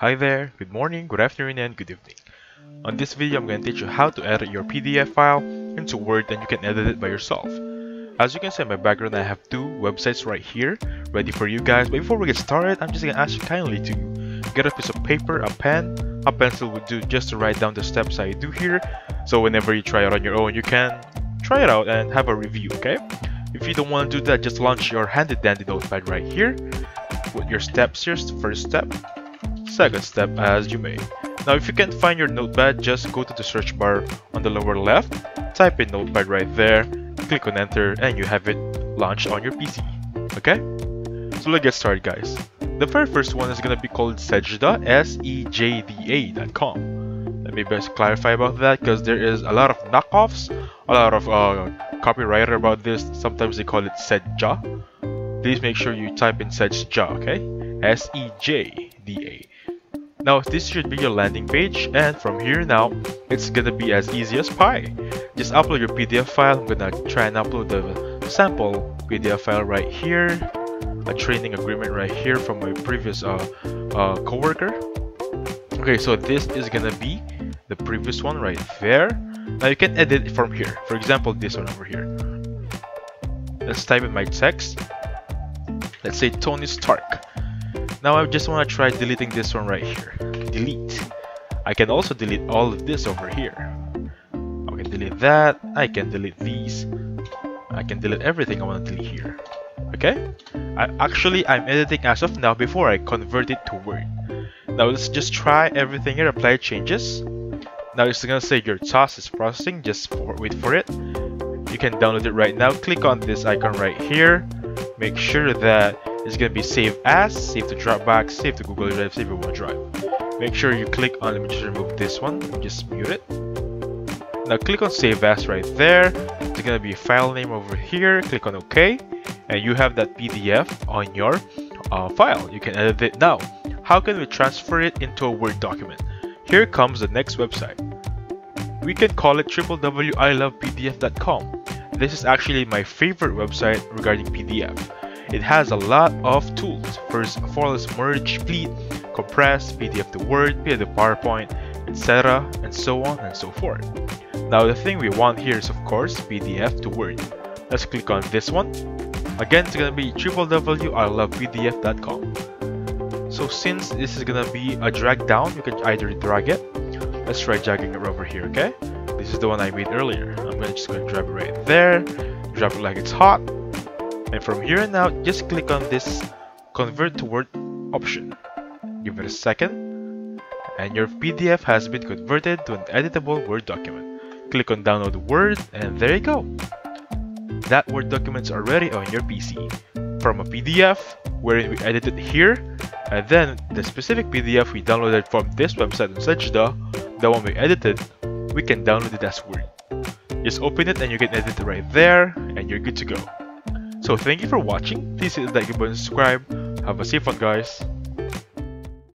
Hi there, good morning, good afternoon, and good evening. On this video, I'm going to teach you how to edit your PDF file into Word, and you can edit it by yourself. As you can see in my background, I have two websites right here ready for you guys. But before we get started, I'm just going to ask you kindly to get a piece of paper, a pen, a pencil would do just to write down the steps I do here. So whenever you try it on your own, you can try it out and have a review, okay? If you don't want to do that, just launch your handy dandy notepad right here. Put your steps here, first step, second step, as you may. Now if you can't find your notepad, just go to the search bar on the lower left, type in notepad right there, click on enter, and you have it launched on your PC. Okay? So let's get started, guys. The very first one is going to be called Sejda, SEJDA.com. Let me best clarify about that because there is a lot of knockoffs, a lot of copywriter about this. Sometimes they call it Sejda. Please make sure you type in Sejda, okay? SEJDA. Now this should be your landing page, and from here now it's gonna be as easy as pie. Just upload your PDF file. I'm gonna try and upload the sample PDF file right here, a training agreement right here from my previous coworker. Okay, so this is gonna be the previous one right there. Now you can edit it from here. For example, this one over here. Let's type in my text. Let's say Tony Stark. Now I just want to try deleting this one right here. Delete. I can also delete all of this over here. I can delete that. I can delete these. I can delete everything I want to delete here. Okay? I'm editing as of now before I convert it to Word. Now let's just try everything here. Apply changes. Now it's gonna say your task is processing. Just wait for it. You can download it right now. Click on this icon right here. Make sure that it's going to be save as, save to Dropbox, save to Google Drive, save to OneDrive. Make sure you click on, let me just remove this one, just mute it. Now click on save as right there. It's going to be file name over here. Click on OK, and you have that PDF on your file. You can edit it now. How can we transfer it into a Word document? Here comes the next website. We can call it www.ilovepdf.com. This is actually my favorite website regarding PDF. It has a lot of tools. First of all is merge, split, compress, PDF to Word, PDF to PowerPoint, etc. and so on and so forth. Now the thing we want here is of course PDF to Word. Let's click on this one. Again, it's gonna be www.ilovepdf.com. So since this is gonna be a drag down, you can either drag it. Let's try dragging it over here, okay? This is the one I made earlier. I'm just gonna drop it right there, drop it like it's hot. And from here on out, just click on this convert to Word option. Give it a second, and your PDF has been converted to an editable Word document. Click on download Word, and there you go. That Word document is already on your PC. From a PDF, wherein we edited here, and then the specific PDF we downloaded from this website on Sejda, the one we edited, we can download it as Word. Just open it and you can edit it right there, and you're good to go. So thank you for watching. Please hit the like button and subscribe. Have a safe one, guys.